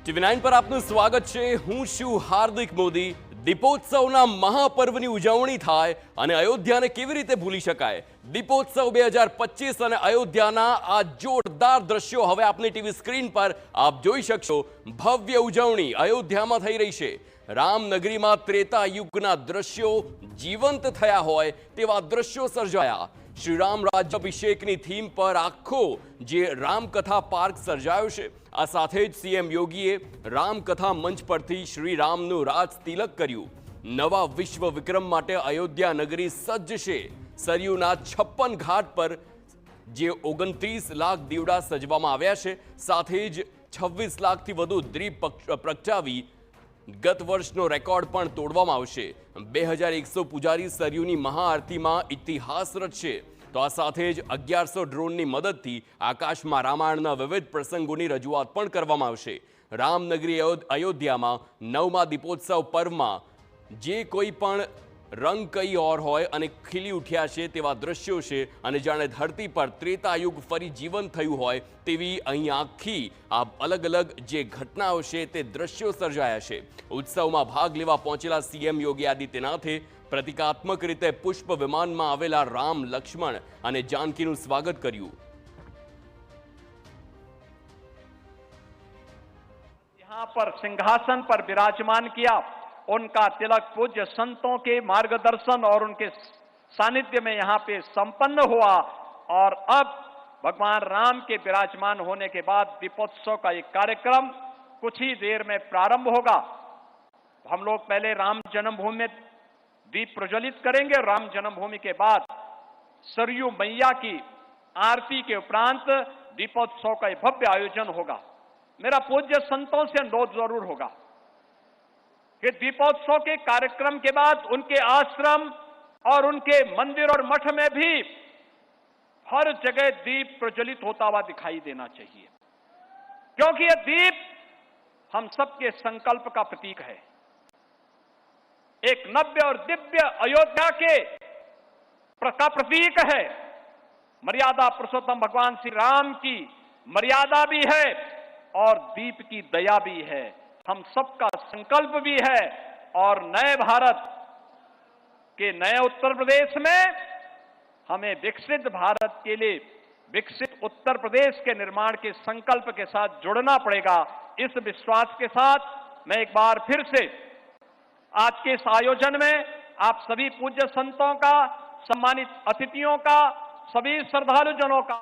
ટીવી9 પર આપનું સ્વાગત છે। હું છું હાર્દિક મોદી। દીપોત્સવના મહાપર્વની ઉજવણી થાય અને અયોધ્યાને કેવી રીતે ભૂલી શકાય। દીપોત્સવ 2025 અને અયોધ્યાના આ જોરદાર દ્રશ્યો હવે આપની ટીવી સ્ક્રીન પર આપ જોઈ શકશો। ભવ્ય ઉજવણી અયોધ્યામાં થઈ રહી છે। રામનગરીમાં ત્રેતા યુગના દ્રશ્યો જીવંત થયા હોય તેવા દ્રશ્યો સર્જાયા। શ્રી રામ રાજ્યાભિષેકની થીમ પર આખો જે રામકથા પાર્ક સર્જાયો છે। આ સાથે જ સીએમ યોગીએ રામકથા મંચ પરથી શ્રી રામનું રાજ તિલક કર્યું। નવા વિશ્વ વિક્રમ માટે અયોધ્યા નગરી સજ્જ છે। સરયુના 56 ઘાટ પર જે 29 લાખ દીવડા સજવામાં આવ્યા છે, સાથે જ 26 લાખથી વધુ દીપ પ્રગટાવી ગત વર્ષનો રેકોર્ડ પણ તોડવામાં આવશે। 2100 પૂજારી સરયુની મહાઆરતીમાં ઇતિહાસ રચશે। તો આ સાથે જ 1100 ડ્રોનની મદદથી આકાશમાં રામાયણના વિવિધ પ્રસંગોની રજૂઆત પણ કરવામાં આવશે। રામનગરી અયોધ્યામાં 9મા દીપોત્સવ પર્વમાં જે કોઈ પણ રંગ કઈ ઓર હોય અને ખીલી ઉઠ્યા છે તેવા દ્રશ્યો છે અને જાણે ધરતી પર ત્રેતાયુગ ફરી જીવન થયું હોય તેવી અહીં આખી આ અલગ અલગ જે ઘટનાઓ છે તે દ્રશ્યો સર્જાયા છે। ઉત્સવમાં ભાગ લેવા પહોંચેલા સીએમ યોગી આદિત્યનાથે પ્રતિકાત્મક રીતે પુષ્પ વિમાનમાં આવેલા રામ, લક્ષ્મણ અને જાનકીનું સ્વાગત કર્યું। यहाँ पर सिंहासन पर विराजमान किया, उनका तिलक पूज्य संतों के मार्गदर्शन और उनके सानिध्य में यहाँ पे संपन्न हुआ और अब भगवान राम के विराजमान होने के बाद दीपोत्सव का ये कार्यक्रम कुछ ही देर में प्रारंभ होगा। हम लोग पहले राम जन्मभूमि में दीप प्रज्वलित करेंगे और राम जन्मभूमि के बाद सरयू मैया की आरती के उपरांत दीपोत्सव का ये भव्य आयोजन होगा। मेरा पूज्य संतों से अनुरोध जरूर होगा कि दीपोत्सव के कार्यक्रम के बाद उनके आश्रम और उनके मंदिर और मठ में भी हर जगह दीप प्रज्वलित होता हुआ दिखाई देना चाहिए, क्योंकि यह दीप हम सबके संकल्प का प्रतीक है। एक नव्य और दिव्य अयोध्या का प्रतीक है। मर्यादा पुरुषोत्तम भगवान श्री राम की मर्यादा भी है और दीप की दया भी है। हम सबका संकल्प भी है और नए भारत के नए उत्तर प्रदेश में हमें विकसित भारत के लिए विकसित उत्तर प्रदेश के निर्माण के संकल्प के साथ जुड़ना पड़ेगा। इस विश्वास के साथ मैं एक बार फिर से आज के इस आयोजन में आप सभी पूज्य संतों का, सम्मानित अतिथियों का, सभी श्रद्धालुजनों का